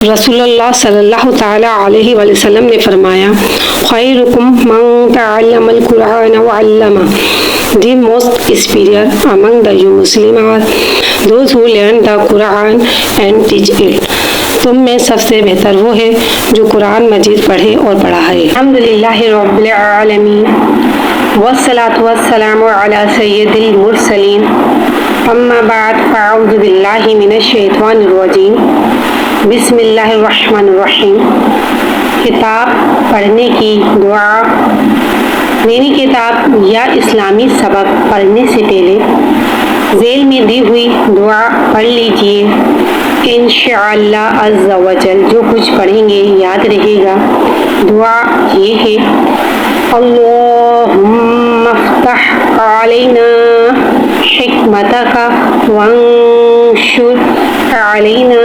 रसूलुल्लाह सल्लल्लाहु ताला अलैहि वसल्लम ने फरमाया, खैरुकुम मन तअल्लमल कुरान व अल्लमा, the most superior among the you Muslim are those who learn the Quran and teach it. तुम में सबसे बेहतर वो है जो कुरान मजीद पढ़े और पढ़ाए। अल्हम्दुलिल्लाहि रब्बिल आलमीन वस्सलातु वस्सलामु अला सय्यिदिल मुरसलीन अम्मा बाद फ़अऊज़ु बिल्लाहि मिनश शैतानिर रजीम बिस्मिल्लाहिर्रहमानिर्रहीम। किताब पढ़ने की दुआ। मेरी किताब या इस्लामी सबक पढ़ने से पहले ज़ेल में दी हुई दुआ पढ़ लीजिए। इंशाअल्लाह अज़्ज़ा वजल जो कुछ पढ़ेंगे याद रहेगा। दुआ ये है, अल्लाहुम्मा फ़्तह अलैना हिकमतका वंशुर अलैना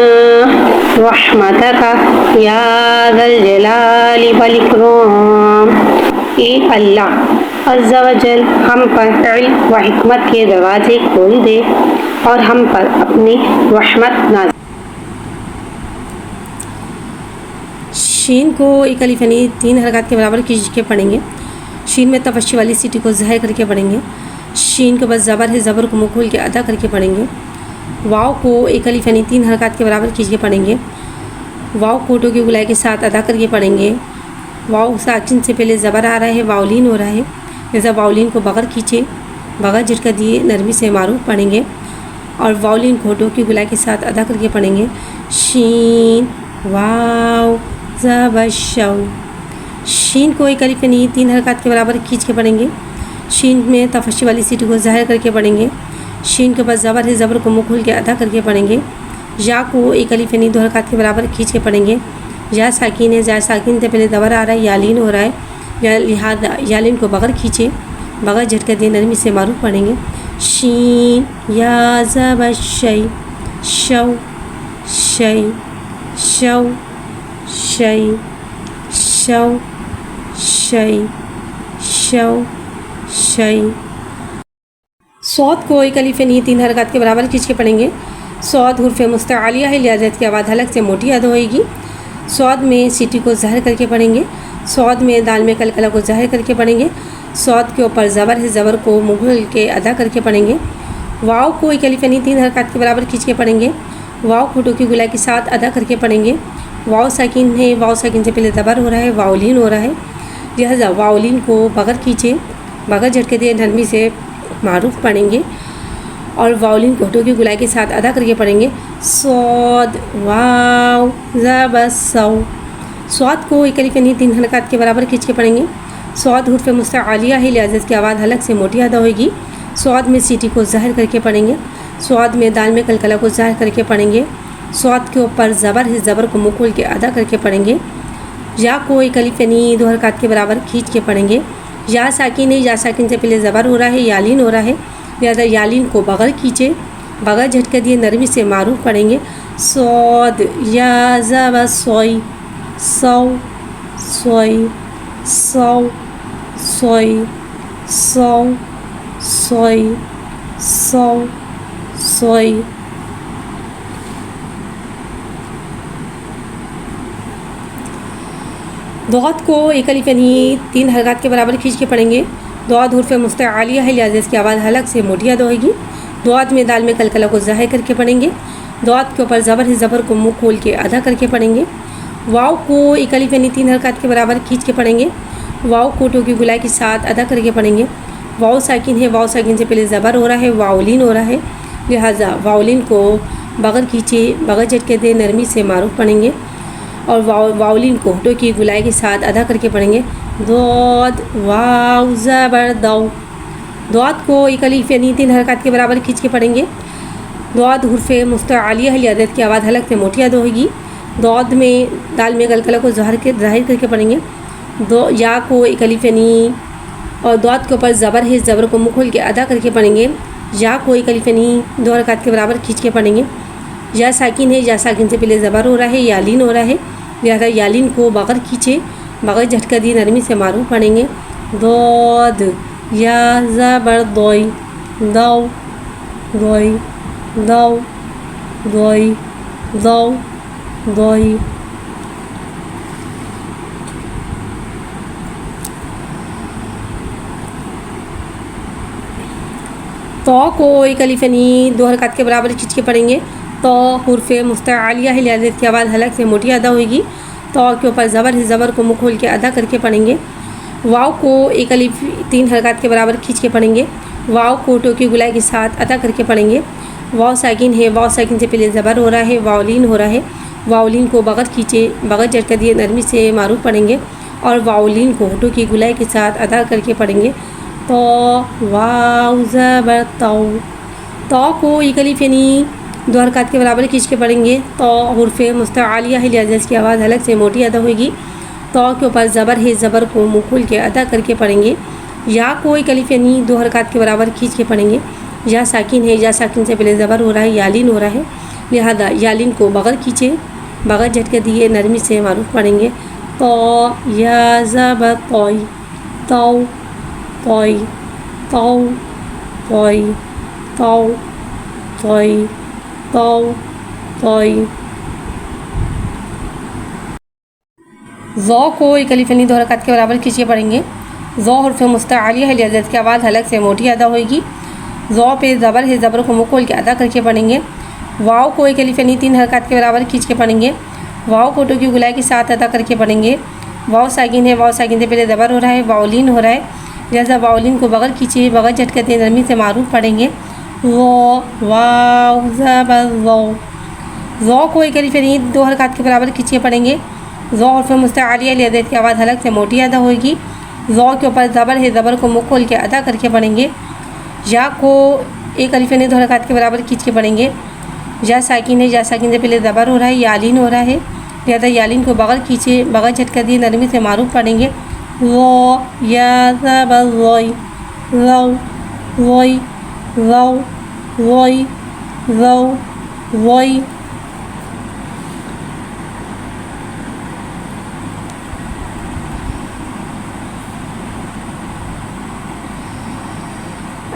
रहमतका या ज़ल जलाली वल इकराम। ए अल्लाह अज़्ज़ा वजल हम पर इल्म व हिकमत के दरवाजे खोल दे और हम पर अपनी रहमत नाज़िल। शीन को एक अलिफ यानी 3 हरकत के बराबर खींच के पढ़ेंगे। शीन में तफस्सी वाली सीटी को ज़ाहिर करके पढ़ेंगे। शीन के बाद ज़बर है, ज़बर को मुँह खोल के अदा करके पढ़ेंगे। वाव को एक अलिफ यानी 3 हरकत के बराबर खींच के पढ़ेंगे। वाव कोटों की गुलाई के साथ अदा करके पढ़ेंगे। वाव साकिन से पहले ज़बर आ रहा है, वावलीन हो रहा है, जैसा वावलीन को बगैर खींचे बगैर झटका दिए नरमी से मारूफ पढ़ेंगे और वावलीन कोटों की गुलाई के साथ अदा करके पढ़ेंगे। शीन वाव ज़बर शौ। शीन को एक अलिफ यानी 3 हरकत के बराबर खींच के पढ़ेंगे। शीन में तफस्सी वाली सीटी को ज़ाहिर करके पढ़ेंगे। शीन के बाद ज़बर है, ज़बर को मुँह खोल के अदा करके पढ़ेंगे। या को एक अलिफ यानी 2 हरकत के बराबर खींच के पढ़ेंगे। या साकिन है, या साकिन से पहले ज़बर आ रहा है, यालीन हो रहा है, या लिहाजा यालीन को बगैर खींचे बगैर झटका दिए नरमी से मारूफ पढ़ेंगे। शीन या ज़बर शै शौ शै शौ शै शौ शै शौ शै। सौद को एक अलिफ यानी 3 हरकत के बराबर खींच के पढ़ेंगे। सौद हुर्फ मुस्तआलिया है, लिहाजा की आवाज़ हलक से मोटी अदा होएगी। सौद में सीटी को ज़ाहिर करके पढ़ेंगे। सौद में दाल में कलकला को ज़ाहिर करके पढ़ेंगे। सौद के ऊपर ज़बर है, ज़बर को मुग़ल के अदा करके पढ़ेंगे। वाव को एक अलिफ यानी 3 हरकत के बराबर खींच के पढ़ेंगे। वाव खोटों की गुलाई के साथ अदा करके पढ़ेंगे। वाव साकिन है, वाव साकिन से पहले ज़बर हो रहा है, वावलीन हो रहा है, लिहाजा वावलीन को बगैर खींचे बगैर झटके दिए नरमी से मारूफ पढ़ेंगे और वावलीन कोटों की गुलाई के साथ अदा करके पढ़ेंगे। सौद वाव ज़बर सौ। सौद को एक अलिफ यानी 3 हरकत के बराबर खींच के पढ़ेंगे। सौद हुर्फ मुस्तआलिया है, लिहाजा की आवाज़ हलक से मोटी अदा होगी। सौद में सीटी को ज़ाहिर करके पढ़ेंगे। सौद में दाल में कलकला को ज़ाहिर करके पढ़ेंगे। सौद के ऊपर ज़बर है, ज़बर को मुँह खोल के अदा करके पढ़ेंगे। या को एक अलिफ यानी 2 हरकत के बराबर खींच के पढ़ेंगे। या साकिन है, या साकिन से पहले ज़बर हो रहा है, यालीन हो रहा है, लिहाजा यालीन को बगैर खींचे बगैर झटका दिए नरमी से मारूफ पढ़ेंगे। सौद या ज़बर सोई सौ सोई सौ सोई सौ सोई सौ सोई। दौद को एक अलिफ यानी 3 हरकत के बराबर खींच के पढ़ेंगे। दौद हुर्फ मुस्तआलिया है, लिहाजा इसकी आवाज़ हलक से मोटी अदा होगी। दौद में दाल में कलकला को ज़ाहिर करके पढ़ेंगे। दौद के ऊपर ज़बर है, ज़बर को मुँह खोल के अदा करके पढ़ेंगे। वाव को एक अलिफ यानी 3 हरकत के बराबर खींच के पढ़ेंगे। वाव कोटों की गुलाई के साथ अदा करके पढ़ेंगे। वाव साकिन है, वाव साकिन से पहले ज़बर हो रहा है, वावलीन हो रहा है, लिहाजा वावलीन को बगैर खींचे बगैर झटके दे नरमी से मारूफ पढ़ेंगे और वावलीन को होठों की गुलाई के साथ अदा करके पढ़ेंगे। दौद वाव ज़बर दौ। दौद को एक अलिफ यानी 3 हरकत के बराबर खींच के पढ़ेंगे। दौद हुर्फ मुस्तआलिया है, लिहाजा की आवाज़ हलक से मोटी अदा होगी। दौद में दाल में कलकला को ज़ाहिर करके पढ़ेंगे। दो या को एक अलिफ यानी और दौत के ऊपर ज़बर है, ज़बर को मुँह खोल के अदा करके पढ़ेंगे। या को एक अलिफ यानी 2 हरकत के बराबर खींच के पढ़ेंगे। या साकिन है, या साकिन से पहले ज़बर हो रहा है, यालीन हो रहा है, लिहाजा यालीन को बगैर खींचे बगैर झटका दिए नरमी से मारूफ पढ़ेंगे। दौद या ज़बर दोई, दौ दोई, दौ दोई, दौ दोई। तो को एक अलिफ यानी 2 हरकत के बराबर खींच के पढ़ेंगे। तो हुर्फ मुस्तआलिया है, लिहाजा इसकी आवाज़ हलक से मोटी अदा होगी। तो के ऊपर ज़बर है, ज़बर को मुँह खोल के अदा करके पढ़ेंगे। वाव को एक अलिफ 3 हरकत के बराबर खींच के पढ़ेंगे। वाव को टो की गुलाई के साथ अदा करके पढ़ेंगे। वाव साकिन है, वाव साकिन से पहले ज़बर हो रहा है, वावलीन हो रहा है, वावलीन को बगैर खींचे बगैर झटका दिए नरमी से मारूफ पढ़ेंगे। और वावलीन को होठों की गुलाई के साथ अदा करके पढ़ेंगे। तो वाव ज़बर तौ, तो को एक अलिफ यानी 2 हरकत के बराबर खींच के पढ़ेंगे। तो हुर्फ मुस्तआलिया है, लिहाजा इसकी आवाज़ हलक से मोटी अदा होगी। तो के ऊपर ज़बर है, ज़बर को मुँह खोल के अदा करके पढ़ेंगे। या को एक अलिफ यानी 2 हरकत के बराबर खींच के पढ़ेंगे। या साकिन है, या साकिन से पहले ज़बर हो रहा है, यालीन हो रहा है, लिहाजा यालीन को बगैर खींचे बगैर झटके दिए नरमी से मारूफ पढ़ेंगे। तो या ज़बर तोई, तौ तोई, तौ तोई, तौ तोई, तौ तोई। ज़ौ को एक अलिफ यानी 2 हरकत के बराबर खींचे पढ़ेंगे। ज़ौ हुर्फ मुस्तआलिया है, लिहाजा इसकी आवाज़ हलक से मोटी अदा होगी। ज़ौ पे ज़बर है, ज़बर को मुँह खोल के अदा करके पढ़ेंगे। वाव को एक अलिफ यानी 3 हरकत के बराबर खींच के पढ़ेंगे। वाव को टो की गुलाई के साथ अदा करके पढ़ेंगे। वाव साकिन है, वाव साकिन से पहले ज़बर हो रहा है, वावलीन हो रहा है, लिहाजा वावलीन को बगैर खींचे बगैर झटका दिए नरमी से मारूफ पढ़ेंगे। वाव ज़बर ज़ौ, ज़ौ को एक अलिफ यानी 2 हरकत के बराबर खींच के पढ़ेंगे। ज़ौ हुर्फ मुस्तआलिया, लिहाजा इसकी आवाज़ हलक से मोटी अदा होगी। ज़ौ के ऊपर ज़बर है, ज़बर को मुँह खोल के अदा करके पढ़ेंगे। या को एक अलिफ यानी 2 हरकत के बराबर खींच के पढ़ेंगे। या साकिन है, या साकिन से पहले ज़बर हो रहा है, यालीन हो रहा है, लिहाजा यालीन को बगैर खींचे बगैर झटका दिए नरमी से मारूफ पढ़ेंगे। ज़ौ या ज़बर ज़ोई, ज़ौ ज़ोई, ज़ौ ज़ोई, ज़ौ ज़ोई।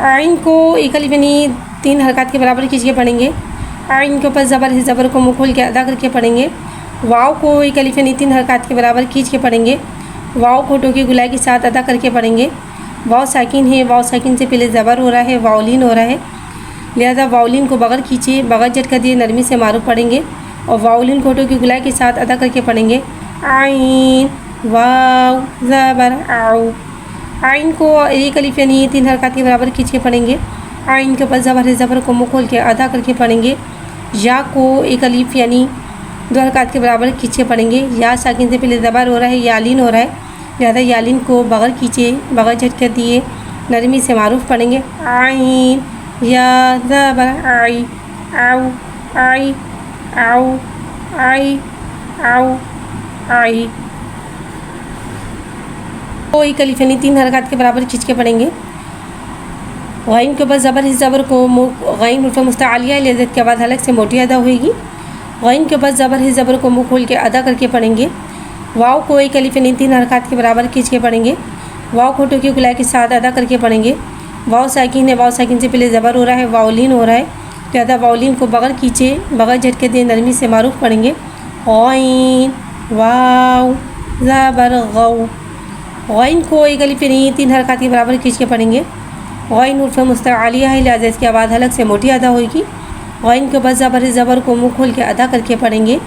आइन को एक अलिफ यानी 3 हरकत के बराबर खींच के पढ़ेंगे। आइन के ऊपर ज़बर है, ज़बर को मुँह खोल के अदा करके पढ़ेंगे। वाव को एक अलिफ यानी 3 हरकत के बराबर खींच के पढ़ेंगे। वाव को टो की गुलाई के साथ अदा करके पढ़ेंगे। वाव साकिन है, वाव साकिन से पहले ज़बर हो रहा है, वावलीन हो रहा है, लिहाजा वावलीन को बगैर खींचे बगैर झटका दिए नरमी से मारूफ पढ़ेंगे। और वावलीन को टो की गुलाई के साथ अदा करके पढ़ेंगे। आइन वाव ज़बर आउ, आइन को एक अलिफ यानी 3 हरकत के बराबर खींच के पढ़ेंगे। आइन के ऊपर ज़बर है, ज़बर को मुँह खोल के अदा करके पढ़ेंगे। या को एक अलिफ यानी 2 हरकत के बराबर खींच के पढ़ेंगे। या साकिन से पहले ज़बर हो रहा है, यालीन हो रहा है, लिहाजा यालीन को बगैर खींचे बगैर झटके दिए नरमी से मारूफ पढ़ेंगे। आइन या ज़बर आई, आउ आई, आउ आई, आउ आई। तो एक अलिफ यानी 3 हरकत के बराबर खींच के पढ़ेंगे। गैन के ऊपर ज़बर है, ज़बर को गैन हुर्फ मुस्तआलिया, लिहाजा की आवाज़ हलक से मोटी अदा होगी। गैन के ऊपर ज़बर है, ज़बर को मुँह खोल के अदा करके पढ़ेंगे। वाव को एक अलिफ यानी 3 हरकत के बराबर खींच के पढ़ेंगे। वाव को टो की गुलाई के साथ अदा करके पढ़ेंगे। वाव साकिन है, वाव साकिन से पहले ज़बर हो रहा है, वावलीन हो रहा है, लिहाजा वावलीन को बगैर खींचे बगैर झटके दिए नरमी से मारूफ पढ़ेंगे। गैन वाव ज़बर गौ, गैन को एक अलिफ यानी 3 हरकत के बराबर खींच के पढ़ेंगे। गैन हुर्फ मुस्तआलिया है, लिहाजा इसकी आवाज़ हलक से मोटी अदा होगी। गैन के ऊपर ज़बर है, ज़बर को मुँह खोल के अदा करके पढ़ेंगे।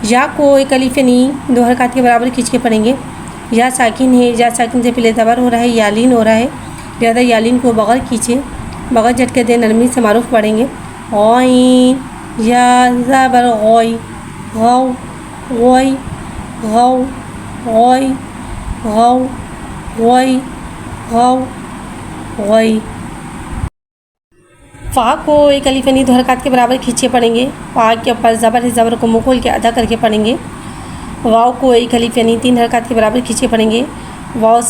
या को एक अलिफ यानी 2 हरकत के बराबर खींच के पढ़ेंगे। या साकिन है, या साकिन से पहले ज़बर हो रहा है, यालीन हो रहा है, लिहाजा यालीन को बगैर खींचे बगैर झटके दिए नरमी से मारूफ पढ़ेंगे। गैन या ज़बर गौई, गौ गौई, गौ गौई, गौ गौई, गौ गौई। फ़ा को एक अलिफ यानी 2 हरकत के बराबर खींचे पढ़ेंगे। फ़ा के ऊपर ज़बर है, ज़बर को मुँह खोल के अदा करके पढ़ेंगे। वाव को एक अलिफ यानी 3 हरकत के बराबर खींचे पढ़ेंगे। वाव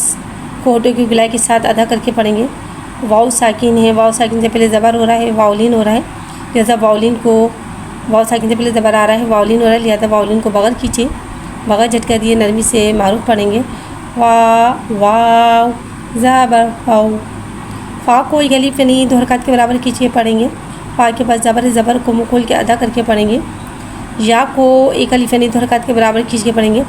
को होठों की गुलाई के साथ अदा करके पढ़ेंगे। वाव साकिन है, वाव साकिन से पहले ज़बर हो रहा है, वाउलिन हो रहा है, लिहाजा वाउलिन को, वाव साकिन से पहले ज़बर आ रहा है, वाउलिन हो रहा है, लिहाजा वाउलिन को बगल खींचे, बगल झटका दिए नरमी से मारूफ पढ़ेंगे। वाव ज़बर वाव। फ़ा को एक अलिफ यानी 2 हरकत के बराबर खींचे पढ़ेंगे। फ़ा के पास ज़बर है, ज़बर को मुँह खोल के अदा करके पढ़ेंगे। या को एक अलिफ यानी 2 हरकत के बराबर खींच के पढ़ेंगे।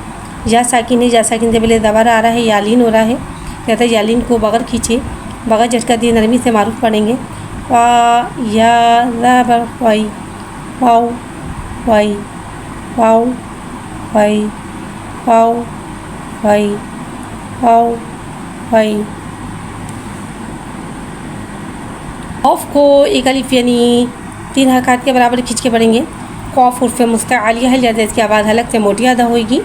या साकिन है, या साकिन से पहले ज़बर आ रहा है, यालीन हो रहा है, लिहाजा यालीन को बगल खींचे, बगल झटका दिए नरमी से मारूफ पढ़ेंगे। वा या ज़बर वाई, वाव वाई, वाव वाई, वाव वाई, वाव वाई। क़ौफ़ को एक अलिफ यानी 3 हरकत के बराबर खींच के पढ़ेंगे। क़ौफ़ हुर्फ़ मुस्तआलिया है, लिहाजा इसकी आवाज़ हलक से मोटी अदा होगी।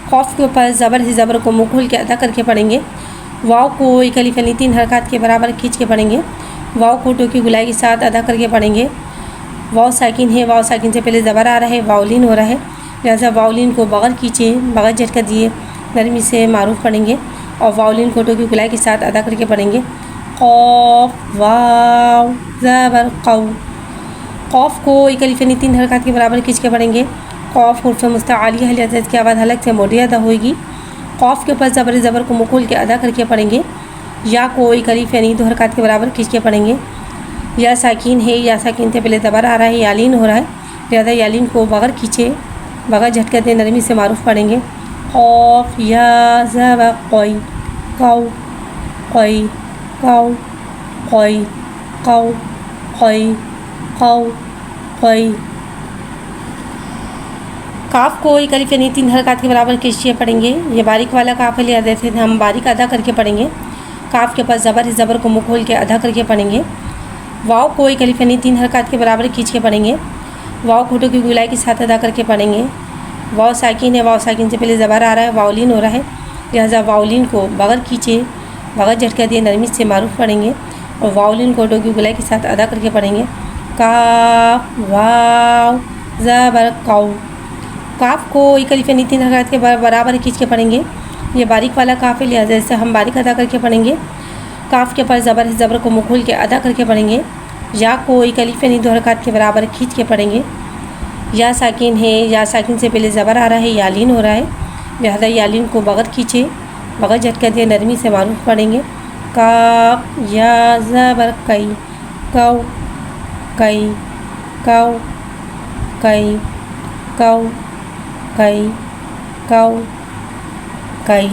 क़ौफ़ के ऊपर ज़बर है, ज़बर को मुँह खोल के अदा करके पढ़ेंगे। वाव को एक अलिफ यानी 3 हरकत के बराबर खींच के पढ़ेंगे। वाव को होठों की गुलाई के साथ अदा करके पढ़ेंगे। वाव साकिन है, वाव साकिन से पहले ज़बर आ रहा है, वाउलिन हो रहा है, लिहाजा वाउलिन को बगल खींचे, बगल झटका दिए नरमी से मारूफ पढ़ेंगे और वाउलिन को होठों की गुलाई के साथ अदा करके पढ़ेंगे। क़ौफ़ वाव ज़बर क़ौ। क़ौफ़ को एक अलिफ यानी 3 हरकत के बराबर खींच के पढ़ेंगे। क़ौफ़ हुर्फ़ मुस्तआलिया है, लिहाजा इसकी आवाज़ हलक से मोटी अदा होगी। क़ौफ़ के ऊपर ज़बर ज़बर को मुँह खोल के अदा करके पढ़ेंगे। या को एक अलिफ यानी 2 हरकत के बराबर खींच के पढ़ेंगे। या साकिन है, या साकिन से पहले ज़बर आ रहा है, यालीन हो रहा है, लिहाजा यालीन को बगल खींचे, बगल झटका दे नरमी से मारूफ पढ़ेंगे। क़ौफ़ या ज़बर क़ौई, क़ौ क़ौई, क़ौ क़ौई, क़ौ क़ौई, क़ौ क़ौई। काफ को एक अलिफ यानी 3 हरकत के बराबर खींचिए पढ़ेंगे। ये बारीक वाला काफ है, लिहाजा से हम बारीक अदा करके पढ़ेंगे। काफ के पास ज़बर है, ज़बर को मुँह खोल के अदा करके पढ़ेंगे। वाव को एक अलिफ यानी 3 हरकत के बराबर खींच के पढ़ेंगे। वाव होठों की गुलाई के साथ अदा करके पढ़ेंगे। वाव साकिन है, वाव साकिन से पहले ज़बर आ रहा है, वाउलिन हो रहा है, लिहाजा वाउलिन को बगल खींचे, बगल झटका दिए नरमी से मारूफ पढ़ेंगे और वाउलिन को होठों की गुलाई के साथ अदा करके पढ़ेंगे। काफ वाव ज़बर क़ौ। काफ को एक अलिफ यानी 3 हरकत के बराबर खींच के पढ़ेंगे। ये बारीक वाला काफ है, लिहाजा इससे हम बारीक अदा करके पढ़ेंगे। काफ के पास ज़बर है, ज़बर को मुँह खोल के अदा करके पढ़ेंगे। या को एक अलिफ यानी 2 हरकत के बराबर खींच के पढ़ेंगे। या साकिन है, या साकिन से पहले ज़बर आ रहा है, यालीन हो रहा है, लिहाजा यालीन को बगल खींचे, बगल झटका दिए नरमी से मारूफ पढ़ेंगे। काफ या ज़बर कई, कौ कई, कौ कई, कौ कई, कौ कई।